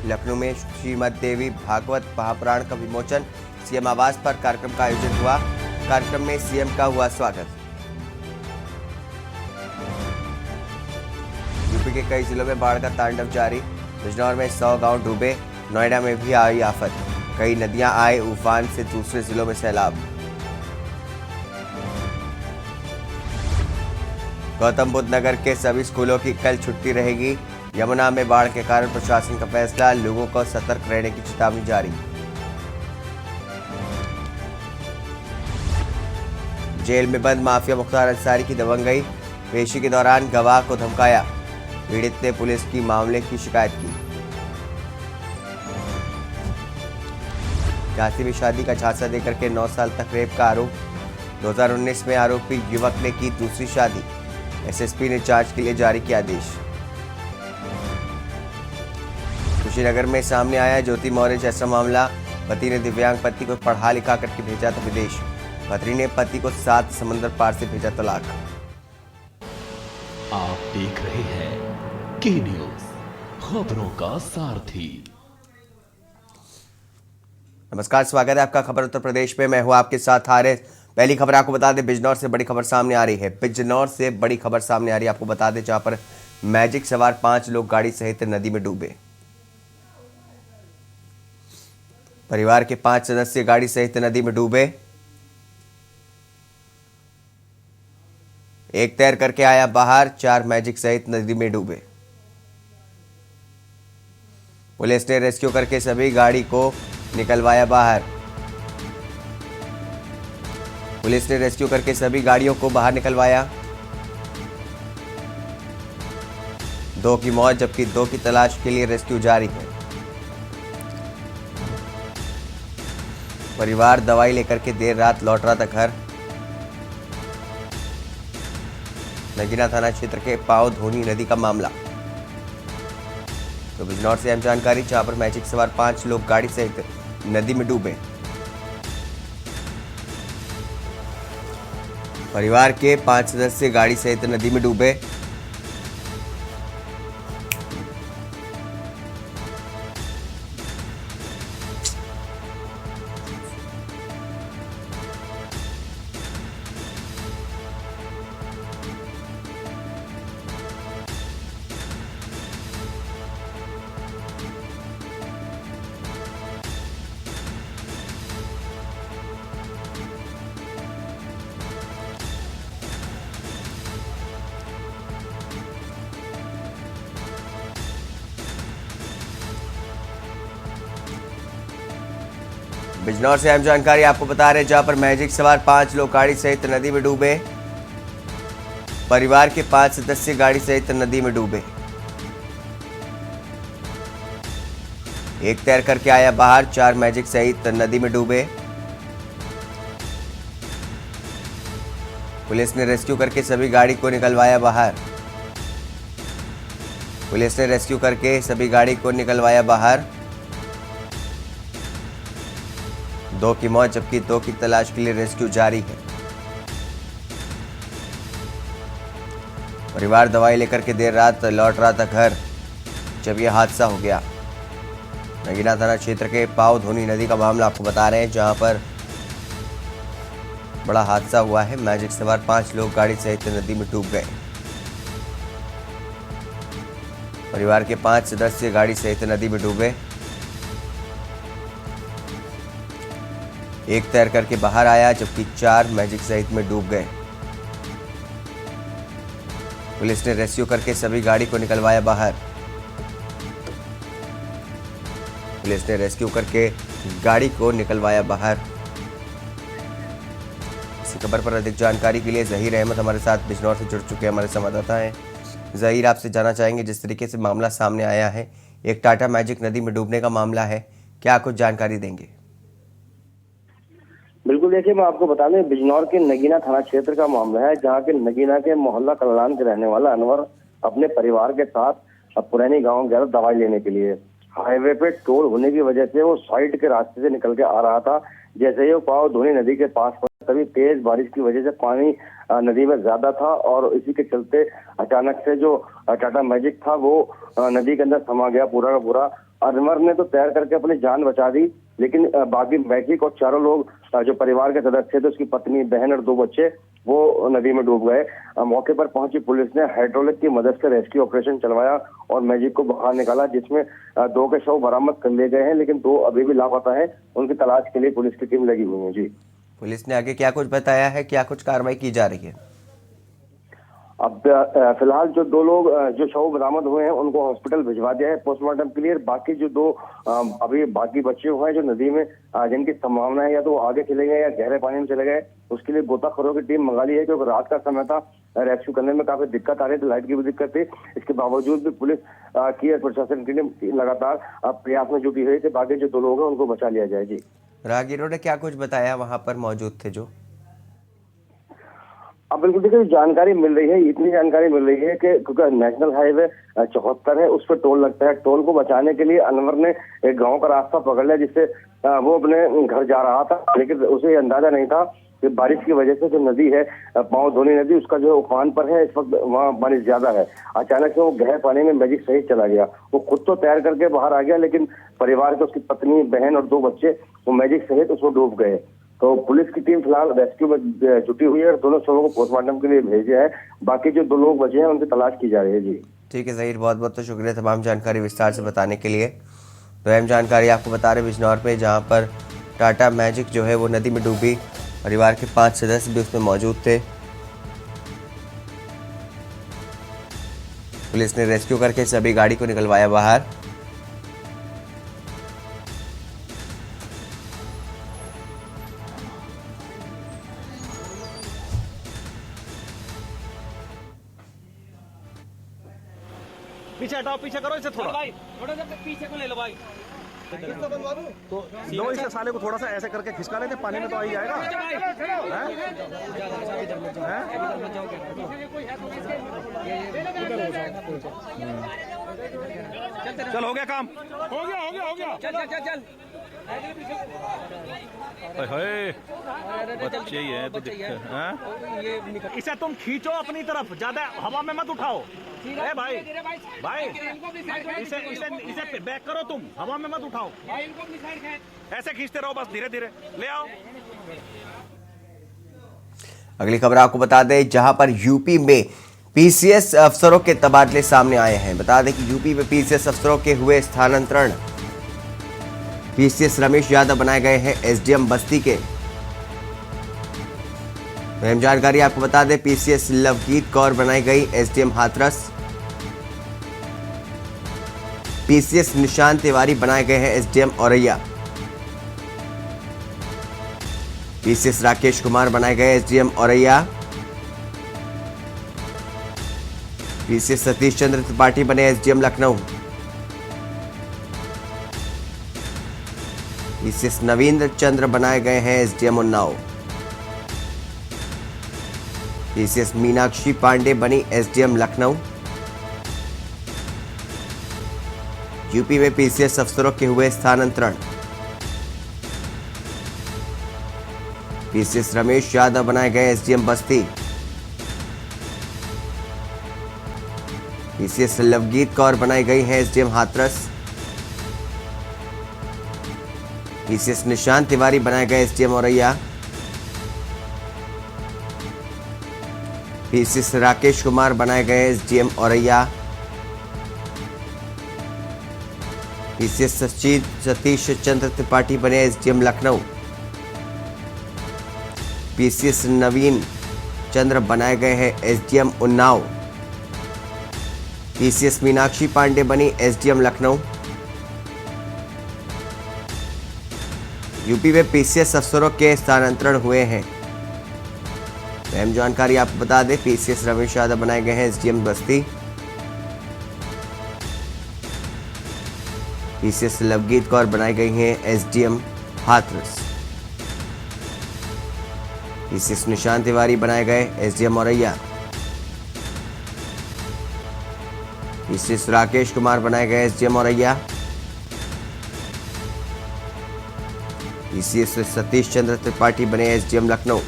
लखनऊ में श्रीमद देवी भागवत महापुराण का विमोचन, सीएम आवास पर कार्यक्रम का आयोजन हुआ। कार्यक्रम में सीएम का हुआ स्वागत। यूपी के कई जिलों में बाढ़ का तांडव जारी। बिजनौर में 100 गांव डूबे। नोएडा में भी आई आफत। कई नदियां आए उफान से, दूसरे जिलों में सैलाब। गौतम बुद्ध नगर के सभी स्कूलों की कल छुट्टी रहेगी। यमुना में बाढ़ के कारण प्रशासन का फैसला, लोगों को सतर्क रहने की चेतावनी जारी। जेल में बंद माफिया मुख्तार अंसारी की दबंगई। पेशी के दौरान गवाह को धमकाया। पीड़ित ने पुलिस की मामले की शिकायत की। झांसी में शादी का झांसा देकर के 9 साल तक रेप का आरोप। 2019 में आरोपी युवक ने की दूसरी शादी। एसएसपी ने जांच के लिए जारी किया आदेश। कुशीनगर में सामने आया ज्योति मौर्य जैसा मामला। पति ने दिव्यांग पति को पढ़ा लिखा करके भेजा था विदेश। पत्नी ने पति को 7 समंदर पार से भेजा तलाक। आप देख रहे हैं के न्यूज, खबरों का सारथी। नमस्कार, स्वागत है आपका खबर उत्तर प्रदेश में। मैं हूं आपके साथ हारिस। पहली खबर आपको बता दें, बिजनौर से बड़ी खबर सामने आ रही है। बिजनौर से बड़ी खबर सामने आ रही है, आपको बता दें, जहां पर मैजिक सवार 5 लोग गाड़ी सहित नदी में डूबे। परिवार के 5 सदस्य गाड़ी सहित नदी में डूबे। एक तैर करके आया बाहर, 4 मैजिक सहित नदी में डूबे। पुलिस ने रेस्क्यू करके सभी गाड़ी को निकलवाया बाहर। पुलिस ने रेस्क्यू करके सभी गाड़ियों को बाहर निकलवाया। 2 की मौत जबकि 2 की तलाश के लिए रेस्क्यू जारी है। परिवार दवाई लेकर के देर रात लौट रहा था घर। नगीना थाना क्षेत्र के पाव धोनी नदी का मामला। तो बिजनौर से अहम जानकारी, जहां पर मैजिक सवार 5 लोग गाड़ी सहित नदी में डूबे। परिवार के 5 सदस्य गाड़ी सहित नदी में डूबे। बिजनौर से अहम जानकारी आपको बता रहे हैं, जहां पर मैजिक सवार 5 लोग गाड़ी सहित नदी में डूबे। परिवार के 5 सदस्य गाड़ी सहित नदी में डूबे। एक तैर करके आया बाहर, 4 मैजिक सहित नदी में डूबे। पुलिस ने रेस्क्यू करके सभी गाड़ी को निकलवाया बाहर। पुलिस ने रेस्क्यू करके सभी गाड़ी को निकलवाया बाहर। 2 की मौत जबकि 2 की तलाश के लिए रेस्क्यू जारी है। परिवार दवाई लेकर के देर रात लौट रहा था घर, जब यह हादसा हो गया। नगीना थाना क्षेत्र के पाव धोनी नदी का मामला आपको बता रहे हैं, जहां पर बड़ा हादसा हुआ है। मैजिक सवार 5 लोग गाड़ी सहित नदी में डूब गए। परिवार के 5 सदस्य गाड़ी सहित नदी में डूबे। एक तैर करके बाहर आया, जबकि 4 मैजिक सहित में डूब गए। पुलिस ने रेस्क्यू करके सभी गाड़ी को निकलवाया बाहर। पुलिस ने रेस्क्यू करके गाड़ी को निकलवाया बाहर। इसी खबर पर अधिक जानकारी के लिए जहीर अहमद हमारे साथ बिजनौर से जुड़ चुके हमारे संवाददाता हैं। जहीर, आपसे जानना चाहेंगे, जिस तरीके से मामला सामने आया है, एक टाटा मैजिक नदी में डूबने का मामला है, क्या कुछ जानकारी देंगे? बिल्कुल, देखिए मैं आपको बता दें, बिजनौर के नगीना थाना क्षेत्र का मामला है, जहां के नगीना के मोहल्ला कल्याण के रहने वाला अनवर अपने परिवार के साथ पुरानी गांव गया दवाई लेने के लिए। हाईवे पे टोल होने की वजह से वो साइड के रास्ते से निकल के आ रहा था। जैसे ही वो पाव धोनी नदी के पास पहुंचा, तभी तेज बारिश की वजह से पानी नदी में ज्यादा था और इसी के चलते अचानक से जो टाटा मैजिक था वो नदी के अंदर समा गया पूरा का पूरा। अनवर ने तो तैर करके अपनी जान बचा दी, लेकिन बाकी मैजिक और चारों लोग जो परिवार के सदस्य थे, उसकी पत्नी, बहन और 2 बच्चे, वो नदी में डूब गए। मौके पर पहुंची पुलिस ने हाइड्रोलिक की मदद से रेस्क्यू ऑपरेशन चलवाया और मैजिक को बाहर निकाला, जिसमें 2 के शव बरामद कर लिए गए हैं, लेकिन 2 अभी भी लापता है। उनकी तलाश के लिए पुलिस की टीम लगी हुई है। जी, पुलिस ने आगे क्या कुछ बताया है, क्या कुछ कार्रवाई की जा रही है? अब फिलहाल जो 2 लोग जो शव बरामद हुए हैं उनको हॉस्पिटल भिजवा दिया है पोस्टमार्टम के लिए। बाकी जो 2 अभी बाकी बचे हुए हैं जो नदी में जिनकी संभावना है या तो वो आगे चले गए या गहरे पानी में चले गए, उसके लिए गोताखोरों की टीम मंगा ली है, क्योंकि रात का समय था, रेस्क्यू करने में काफी दिक्कत आ रही थी, लाइट की भी दिक्कत थी। इसके बावजूद भी पुलिस की प्रशासन की टीम लगातार प्रयास में जुटी हुई है कि बाकी जो 2 लोग हैं उनको बचा लिया जाए। जी, राहगीरों ने क्या कुछ बताया वहां पर मौजूद थे जो? अब बिल्कुल देखिए, जानकारी मिल रही है, इतनी जानकारी मिल रही है कि क्योंकि नेशनल हाईवे 74 है, उस पर टोल लगता है। टोल को बचाने के लिए अनवर ने एक गांव का रास्ता पकड़ लिया, जिससे वो अपने घर जा रहा था, लेकिन उसे अंदाजा नहीं था कि बारिश की वजह से जो नदी है पाँव धोनी नदी, उसका जो उफान पर है, इस वक्त वहाँ बारिश ज्यादा है। अचानक से वो गहरे पानी में मैजिक सहित चला गया। वो खुद तो तैर करके बाहर आ गया, लेकिन परिवार के उसकी पत्नी, बहन और 2 बच्चे वो मैजिक सहित उसमें डूब गए। तो पुलिस की टीम फिलहाल रेस्क्यू में जुटी हुई है और दोनों शवों को पोस्टमार्टम के लिए भेजे हैं। बाकी जो 2 लोग बचे हैं उनकी तलाश की जा रही है। जी, ठीक है ज़हीर, बहुत बहुत तो शुक्रिया तमाम जानकारी विस्तार से बताने के लिए। तो अहम जानकारी आपको बता रहे बिजनौर में, जहां पर टाटा मैजिक जो है वो नदी में डूबी, परिवार के 5 सदस्य भी उसमें मौजूद थे। पुलिस ने रेस्क्यू करके सभी गाड़ी को निकलवाया बाहर। पीछे हटाओ, पीछे करो इसे थोड़ा भाई, थोड़ा सा पीछे को ले लो भाई। तो लो इसे साले को थोड़ा सा ऐसे करके खिसका लेते, पानी में तो आ ही जाएगा। चल हो गया काम, हो गया। चल। बच्चे ही है तो दिक्कत। इसे तुम खींचो अपनी तरफ, ज्यादा हवा में मत उठाओ। ए भाई इसे बैक करो, तुम हवा में मत उठाओ, ऐसे खींचते रहो बस, धीरे धीरे ले आओ। अगली खबर आपको बता दें, जहां पर यूपी में पीसीएस अफसरों के तबादले सामने आए हैं। बता दें कि यूपी में पीसीएस अफसरों के हुए स्थानांतरण। पीसीएस रमेश यादव बनाए गए हैं एसडीएम बस्ती के। अहम जानकारी आपको बता दें, पीसीएस लवगीत कौर बनाई गई एसडीएम हाथरस। पीसीएस निशांत तिवारी बनाए गए हैं एसडीएम औरैया। पीसीएस राकेश कुमार बनाए गए एसडीएम औरैया। पीसीएस सतीश चंद्र त्रिपाठी बने एसडीएम लखनऊ। पीसीएस नवीन चंद्र बनाए गए हैं एसडीएम उन्नाव। पीसीएस मीनाक्षी पांडे बनी एसडीएम लखनऊ। यूपी में पीसीएस अफसरों के हुए स्थानांतरण। पीसीएस रमेश यादव बनाए गए एसडीएम बस्ती। पीसीएस लवगीत कौर बनाई गई है एसडीएम हाथरस। पीसीएस निशांत तिवारी बनाए गए एसडीएम औरैया। पीसीएस राकेश कुमार बनाए गए एसडीएम औरैया। पीसीएस सतीश चंद्र त्रिपाठी बने एसडीएम लखनऊ। पीसीएस नवीन चंद्र बनाए गए हैं एसडीएम उन्नाव। पीसीएस मीनाक्षी पांडे बनी एसडीएम लखनऊ। यूपी में पीसीएस अफसरों के स्थानांतरण हुए हैं। अहम जानकारी आपको बता दें, पीसीएस रमेश यादव बनाए गए हैं एसडीएम बस्ती। पीसीएस लवगीत कौर बनाई गई हैं एसडीएम हाथरस। पीसीएस निशांत तिवारी बनाए गए एसडीएम औरैया। पीसीएस राकेश कुमार बनाए गए एसडीएम औरैया। पीसीएस सतीश चंद्र त्रिपाठी बने एसडीएम लखनऊ।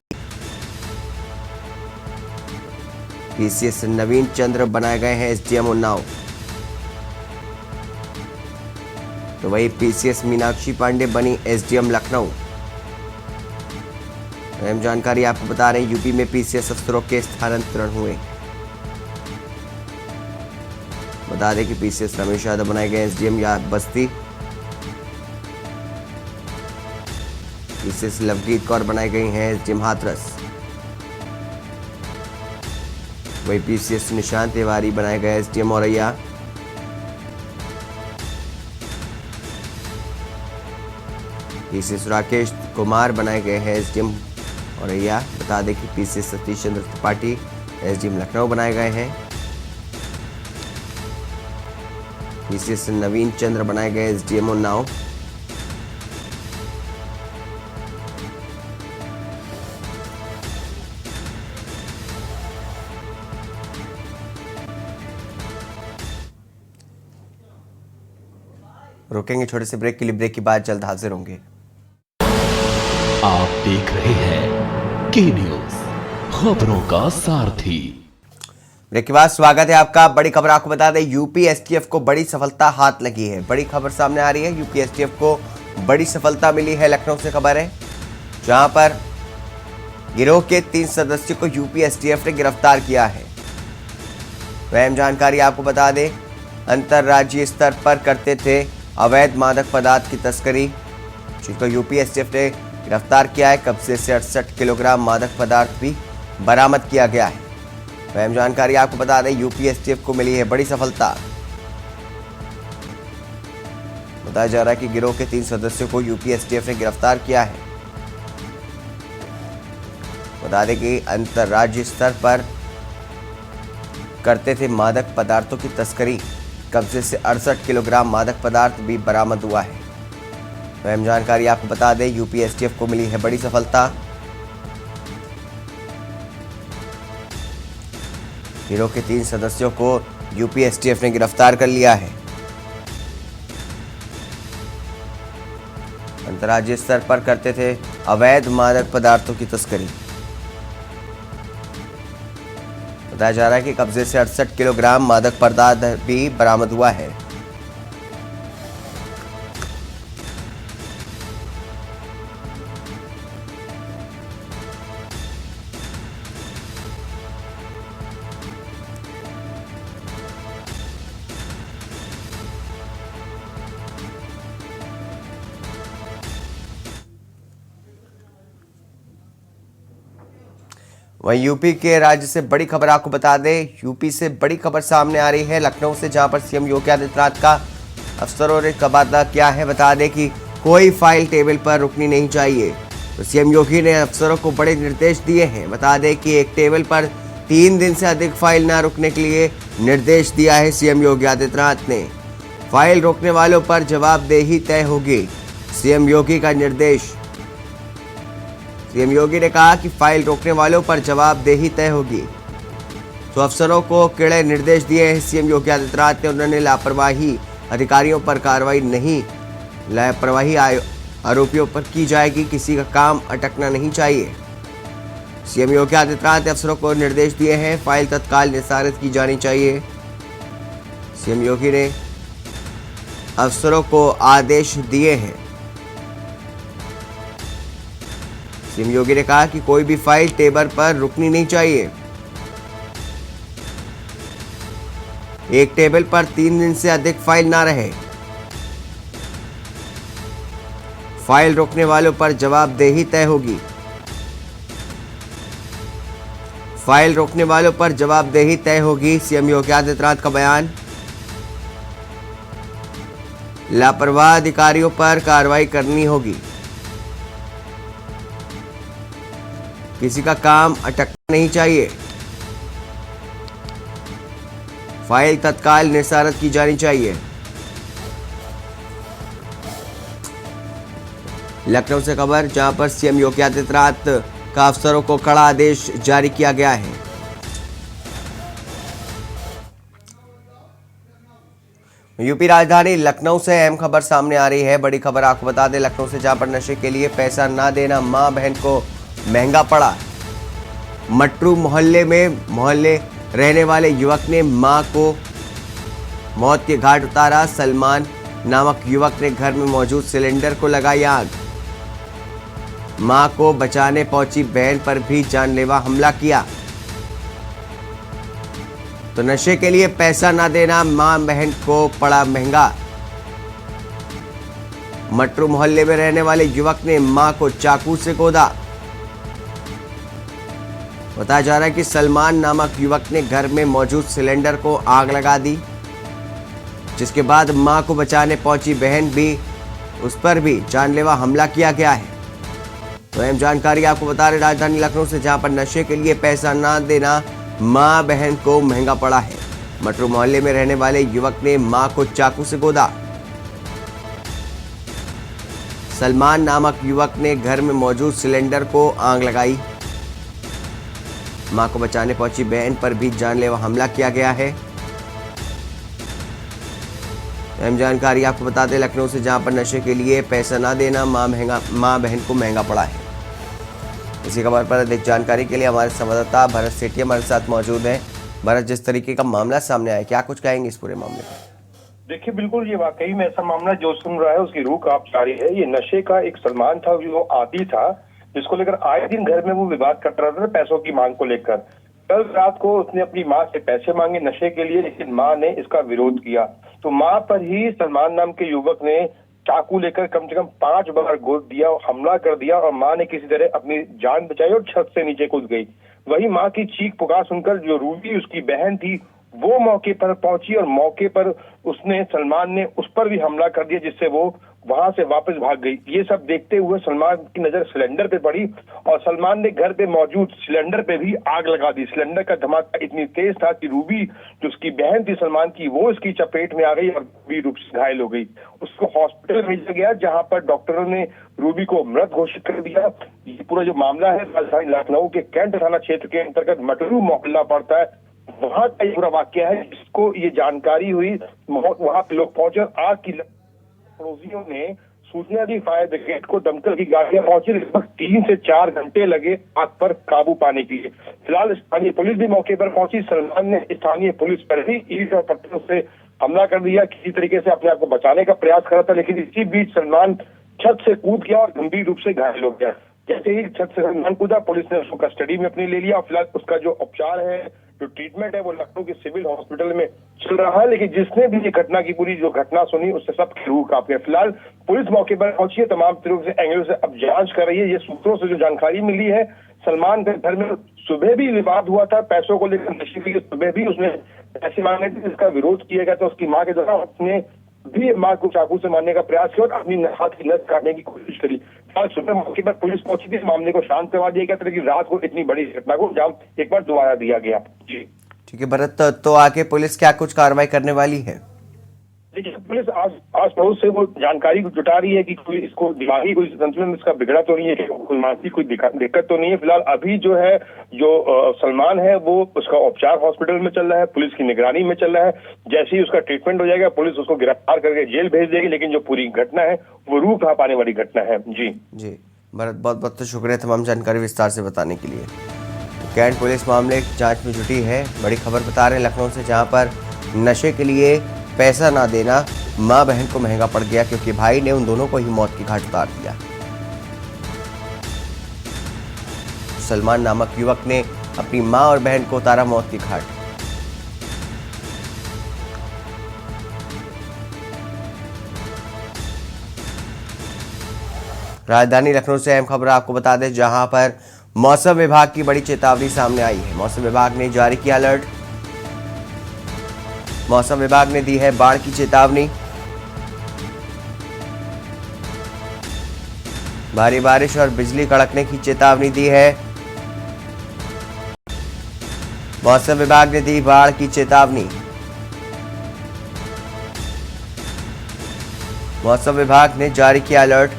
पीसीएस नवीन चंद्र बनाए गए हैं एसडीएम उन्नाव। तो वही पीसीएस मीनाक्षी पांडे बनी एसडीएम लखनऊ। अहम जानकारी आपको बता रहे हैं, यूपी में पीसीएस अफसरों के स्थानांतरण हुए। बता दें कि पीसीएस रमेश यादव बनाए गए एसडीएम या बस्ती। पीसीएस लवजीत कौर बनाई गई हैं एसडीएम हाथरस। वही पीसीएस निशांत तिवारी बनाए गए एसडीएम औरैया। पीसीएस राकेश कुमार बनाए गए हैं एसडीएम औरैया। बता दें कि पीसीएस सतीश चंद्र त्रिपाठी एसडीएम लखनऊ बनाए गए हैं। पीसीएस नवीन चंद्र बनाए गए एसडीएम उन्नाव। रुकेंगे छोटे से ब्रेक के लिए, ब्रेक के बाद जल्द हाजिर होंगे। आप देख रहे हैं के न्यूज, खबरों का सारथी। ब्रेक के बाद स्वागत है आपका। बड़ी खबर आपको बता दें, यूपी एसटीएफ को बड़ी सफलता हाथ लगी है। बड़ी खबर सामने आ रही है, यूपी एसटीएफ को बड़ी सफलता मिली है। लखनऊ से खबर है, जहां पर गिरोह के 3 सदस्यों को यूपी एसटीएफ ने गिरफ्तार किया है। अहम जानकारी आपको बता दें, अंतर्राज्यीय स्तर पर करते थे अवैध मादक पदार्थ की तस्करी, जिनको यूपी एसटीएफ ने गिरफ्तार किया है। कब्जे से 68 किलोग्राम मादक पदार्थ भी बरामद किया गया है। अहम जानकारी आपको बता दें, यूपी एसटीएफ को मिली है बड़ी सफलता। बताया जा रहा है कि गिरोह के 3 सदस्यों को यूपी एसटीएफ ने गिरफ्तार किया है। बता दें कि अंतर्राज्यीय स्तर पर करते थे मादक पदार्थों की तस्करी, कब्जे से 68 किलोग्राम मादक पदार्थ भी बरामद हुआ है। अहम जानकारी आपको बता दें, यूपी एसटीएफ को मिली है बड़ी सफलता। गिरोह के 3 सदस्यों को यूपी एसटीएफ ने गिरफ्तार कर लिया है। अंतर्राज्यीय स्तर पर करते थे अवैध मादक पदार्थों की तस्करी। बताया जा रहा है कि कब्जे से 68 किलोग्राम मादक पदार्थ भी बरामद हुआ है। वहीं यूपी के राज्य से बड़ी खबर आपको बता दें, यूपी से बड़ी खबर सामने आ रही है लखनऊ से, जहां पर सीएम योगी आदित्यनाथ का अफसरों ने तबादला किया है। बता दें कि कोई फाइल टेबल पर रुकनी नहीं चाहिए, तो सीएम योगी ने अफसरों को बड़े निर्देश दिए हैं। बता दें कि एक टेबल पर 3 दिन से अधिक फाइल न रुकने के लिए निर्देश दिया है सीएम योगी आदित्यनाथ ने। फाइल रोकने वालों पर जवाबदेही तय होगी, सीएम योगी का निर्देश। सीएम योगी ने कहा कि फाइल रोकने वालों पर जवाबदेही तय होगी, तो अफसरों को कड़े निर्देश दिए हैं सीएम योगी आदित्यनाथ ने। उन्होंने लापरवाही अधिकारियों पर कार्रवाई नहीं, लापरवाही आरोपियों पर की जाएगी, किसी का काम अटकना नहीं चाहिए। सीएम योगी आदित्यनाथ ने अफसरों को निर्देश दिए हैं, फाइल तत्काल निस्तारित की जानी चाहिए। सीएम योगी ने अफसरों को आदेश दिए हैं। सीएम योगी ने कहा कि कोई भी फाइल टेबल पर रुकनी नहीं चाहिए। एक टेबल पर 3 दिन से अधिक फाइल ना रहे। फाइल रोकने वालों पर जवाबदेही तय होगी। फाइल रोकने वालों पर जवाबदेही तय होगी, सीएम योगी आदित्यनाथ का बयान। लापरवाह अधिकारियों पर कार्रवाई करनी होगी, किसी का काम अटकना नहीं चाहिए। फाइल तत्काल निस्तारित की जानी चाहिए। लखनऊ से खबर, जहां पर सीएम योगी आदित्यनाथ का अफसरों को कड़ा आदेश जारी किया गया है। यूपी राजधानी लखनऊ से अहम खबर सामने आ रही है। बड़ी खबर आपको बता दें, लखनऊ से, जहां पर नशे के लिए पैसा ना देना मां बहन को महंगा पड़ा। मटरू मोहल्ले रहने वाले युवक ने मां को मौत के घाट उतारा। सलमान नामक युवक ने घर में मौजूद सिलेंडर को लगाई आग। मां को बचाने पहुंची बहन पर भी जानलेवा हमला किया। तो नशे के लिए पैसा ना देना मां बहन को पड़ा महंगा। मटरू मोहल्ले में रहने वाले युवक ने मां को चाकू से गोदा। बताया जा रहा है कि सलमान नामक युवक ने घर में मौजूद सिलेंडर को आग लगा दी, जिसके बाद मां को बचाने पहुंची बहन भी उस पर भी जानलेवा हमला किया गया है। तो अहम जानकारी आपको बता रहे राजधानी लखनऊ से, जहां पर नशे के लिए पैसा ना देना मां बहन को महंगा पड़ा है। मटरू मोहल्ले में रहने वाले युवक ने मां को चाकू से गोदा। सलमान नामक युवक ने घर में मौजूद सिलेंडर को आग लगाई। मां को बचाने पहुंची बहन पर भी जानलेवा हमला किया गया है। अहम जानकारी आपको बता दें लखनऊ से, जहां पर नशे के लिए पैसा ना देना मां बहन को महंगा पड़ा है। इसी खबर पर अधिक जानकारी के लिए हमारे संवाददाता भरत सेठी हमारे साथ मौजूद हैं। भरत, जिस तरीके का मामला सामने आया, क्या कुछ कहेंगे इस पूरे मामले पर? देखिए, बिल्कुल ये वाकई में ऐसा मामला जो सुन रहा है उसकी रूह कांप जा रही है। ये नशे का एक सलमान था जो आदी था, जिसको लेकर आए दिन घर में वो विवाद करता रहता था पैसों की मांग को लेकर। कल रात को उसने अपनी मां से पैसे मांगे नशे के लिए, लेकिन मां ने इसका विरोध किया। तो मां पर ही सलमान नाम के युवक ने चाकू लेकर कम से कम 5 बार गोद दिया और हमला कर दिया, और मां ने किसी तरह अपनी जान बचाई और छत से नीचे कूद गई। वही मां की चीख पुकार सुनकर जो रूबी उसकी बहन थी वो मौके पर पहुंची, और मौके पर उसने सलमान ने उस पर भी हमला कर दिया, जिससे वो वहां से वापस भाग गई। ये सब देखते हुए सलमान की नजर सिलेंडर पे पड़ी, और सलमान ने घर पे मौजूद सिलेंडर पे भी आग लगा दी। सिलेंडर का धमाका इतनी तेज था कि रूबी जो उसकी बहन थी सलमान की, वो इसकी चपेट में आ गई और भी रूप से घायल हो गई। उसको हॉस्पिटल भेजा गया, जहां पर डॉक्टरों ने रूबी को मृत घोषित कर दिया। ये पूरा जो मामला है राजधानी लखनऊ के कैंट थाना क्षेत्र के अंतर्गत मटरू मोहल्ला पड़ता है, वहां का पूरा वाक्य है। जिसको ये जानकारी हुई, वहां पे लोग पहुंचे, आग की पड़ोसियों ने सूचना दी फायर ब्रिगेड को, दमकल की गाड़ियां पहुंची। लगभग 3 से 4 घंटे लगे आग पर काबू पाने के लिए। फिलहाल स्थानीय पुलिस भी मौके पर पहुंची। सलमान ने स्थानीय पुलिस पर भी ईंट और पत्थरों से हमला कर दिया, किसी तरीके से अपने आप को बचाने का प्रयास कर रहा था, लेकिन इसी बीच सलमान छत से कूद गया और गंभीर रूप से घायल हो गया। जैसे ही छत से सलमान कूदा, पुलिस ने उसको कस्टडी में अपने ले लिया, और फिलहाल उसका जो उपचार है, जो ट्रीटमेंट है, वो लखनऊ के सिविल हॉस्पिटल में चल रहा है। लेकिन जिसने भी ये घटना की पूरी जो घटना सुनी, उससे सबकी रूह कांप गई। फिलहाल पुलिस मौके पर पहुंची है, तमाम तरीके से एंगल से अब जांच कर रही है। ये सूत्रों से जो जानकारी मिली है, सलमान के घर में सुबह भी विवाद हुआ था पैसों को लेकर, नशे के लिए। सुबह भी उसने पैसे मांगे थे, जिसका विरोध किया गया था उसकी मां के द्वारा। उसने भी मां को चाकू से मारने का प्रयास किया और अपनी हाथ की नस काटने की कोशिश करी। आज सुबह मौके पर पुलिस पहुंची थी, मामले को शांत करवा दिया गया था, लेकिन रात को इतनी बड़ी घटना को अंजाम एक बार दोबारा दिया गया। जी ठीक है भरत, तो आगे पुलिस क्या कुछ कार्रवाई करने वाली है? देखिए, पुलिस आस पड़ोस से वो जानकारी जुटा रही है कि कोई इसको दिमागी कोई संतुलन इसका बिगड़ा तो नहीं है, कोई मानसिक कोई दिक्कत तो नहीं है। फिलहाल अभी जो है सलमान है वो उसका उपचार हॉस्पिटल में चल रहा है, पुलिस की निगरानी में चल रहा है। जैसे ही उसका ट्रीटमेंट हो जाएगा, पुलिस उसको गिरफ्तार करके जेल भेज देगी। लेकिन जो पूरी घटना है वो रूह कांप आने वाली घटना है। जी भरत, बहुत बहुत तो शुक्रिया तमाम जानकारी विस्तार से बताने के लिए। कैंट पुलिस मामले की जांच में जुटी है। बड़ी खबर बता रहे हैं लखनऊ से, जहां पर नशे के लिए पैसा ना देना मां बहन को महंगा पड़ गया, क्योंकि भाई ने उन दोनों को ही मौत की घाट उतार दिया। सलमान नामक युवक ने अपनी मां और बहन को उतारा मौत की घाट। राजधानी लखनऊ से अहम खबर आपको बता दें, जहां पर मौसम विभाग की बड़ी चेतावनी सामने आई है। मौसम विभाग ने जारी किया अलर्ट। मौसम विभाग ने दी है बाढ़ की चेतावनी। भारी बारिश और बिजली कड़कने की चेतावनी दी है। मौसम विभाग ने दी बाढ़ की चेतावनी। मौसम विभाग ने जारी किया अलर्ट।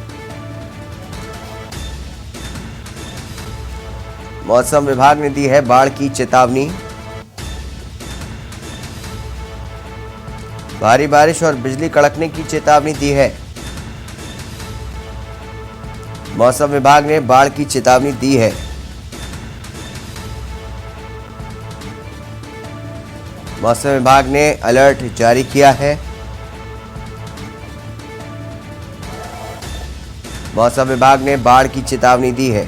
मौसम विभाग ने दी है बाढ़ की चेतावनी। भारी बारिश और बिजली कड़कने की चेतावनी दी है। मौसम विभाग ने बाढ़ की चेतावनी दी है। मौसम विभाग ने अलर्ट जारी किया है। मौसम विभाग ने बाढ़ की चेतावनी दी है।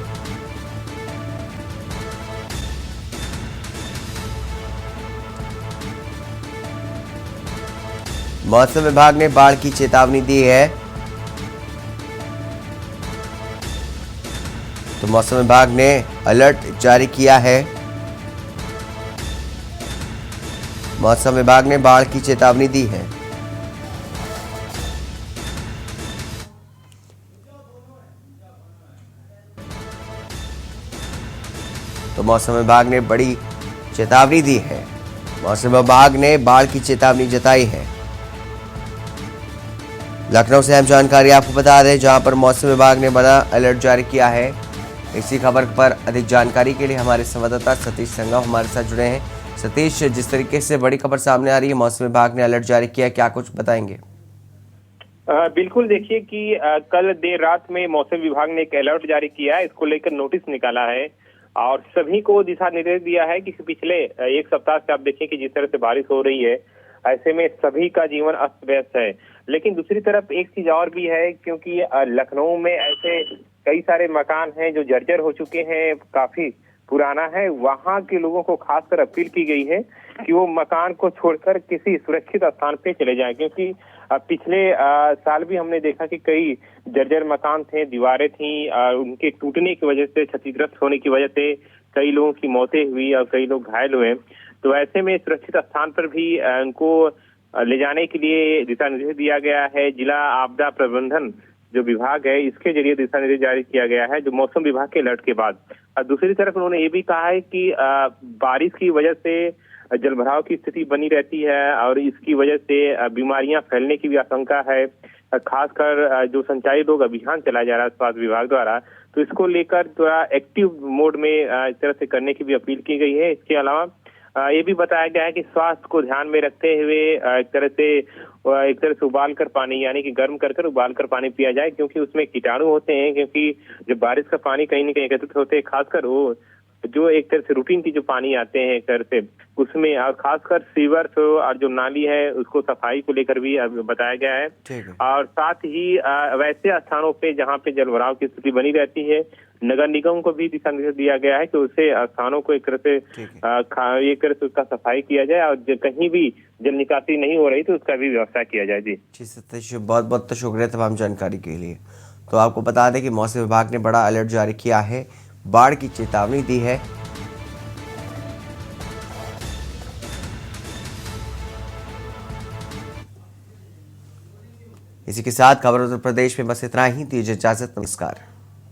मौसम विभाग ने बाढ़ की चेतावनी दी है। तो मौसम विभाग ने अलर्ट जारी किया है। मौसम विभाग ने बाढ़ की चेतावनी दी है। तो मौसम विभाग ने बड़ी चेतावनी दी है। मौसम विभाग ने बाढ़ की चेतावनी जताई है। लखनऊ से अहम जानकारी आपको बता दें, जहां पर मौसम विभाग ने बड़ा अलर्ट जारी किया है। इसी खबर पर अधिक जानकारी के लिए हमारे संवाददाता सतीश संगम हमारे साथ जुड़े हैं। सतीश, जिस तरीके से बड़ी खबर सामने आ रही है, मौसम विभाग ने अलर्ट जारी किया, क्या कुछ बताएंगे? बिल्कुल, देखिए कि कल देर रात में मौसम विभाग ने एक अलर्ट जारी किया है। इसको लेकर नोटिस निकाला है और सभी को दिशा निर्देश दिया है कि पिछले एक सप्ताह से आप देखिए कि जिस तरह से बारिश हो रही है, ऐसे में सभी का जीवन अस्त व्यस्त है। लेकिन दूसरी तरफ एक चीज और भी है, क्योंकि लखनऊ में ऐसे कई सारे मकान हैं जो जर्जर हो चुके हैं, काफी पुराना है। वहां के लोगों को खासकर अपील की गई है कि वो मकान को छोड़कर किसी सुरक्षित स्थान पे चले जाएं, क्योंकि पिछले साल भी हमने देखा कि कई जर्जर मकान थे, दीवारें थी, उनके टूटने की वजह से, क्षतिग्रस्त होने की वजह से कई लोगों की मौतें हुई और कई लोग घायल हुए। तो ऐसे में सुरक्षित स्थान पर भी उनको ले जाने के लिए दिशा निर्देश दिया गया है। जिला आपदा प्रबंधन जो विभाग है, इसके जरिए दिशा निर्देश जारी किया गया है, जो मौसम विभाग के अलर्ट के बाद। दूसरी तरफ उन्होंने ये भी कहा है कि बारिश की वजह से जलभराव की स्थिति बनी रहती है और इसकी वजह से बीमारियां फैलने की भी आशंका है। खासकर जो संचारी रोग अभियान चलाया जा रहा है स्वास्थ्य विभाग द्वारा, तो इसको लेकर थोड़ा एक्टिव मोड में इस तरह से करने की भी अपील की गई है। इसके अलावा ये भी बताया गया है कि स्वास्थ्य को ध्यान में रखते हुए एक तरह से उबाल कर पानी, यानी कि गर्म कर उबाल कर पानी पिया जाए, क्योंकि उसमें कीटाणु होते हैं। क्योंकि जब बारिश का पानी कहीं न कहीं एकत्रित होते हैं, खासकर वो जो एक तरह से रूटीन की जो पानी आते हैं एक तरह से उसमें, और खासकर सीवर्स और जो नाली है उसको सफाई को लेकर भी बताया गया है। और साथ ही वैसे स्थानों पे जहाँ पे जलभराव की स्थिति बनी रहती है, नगर निगम को भी दिशा निर्देश दिया गया है कि उसे स्थानों को एक तरह से एक तरह से उसका सफाई किया जाए और कहीं भी जल निकासी नहीं हो रही तो उसका भी व्यवस्था किया जाए। जी सतीश, बहुत बहुत शुक्रिया तमाम जानकारी के लिए। तो आपको बता दें कि मौसम विभाग ने बड़ा अलर्ट जारी किया है, बाढ़ की चेतावनी दी है। इसी के साथ खबर उत्तर प्रदेश में बस इतना ही। दीजिए इजाजत, नमस्कार।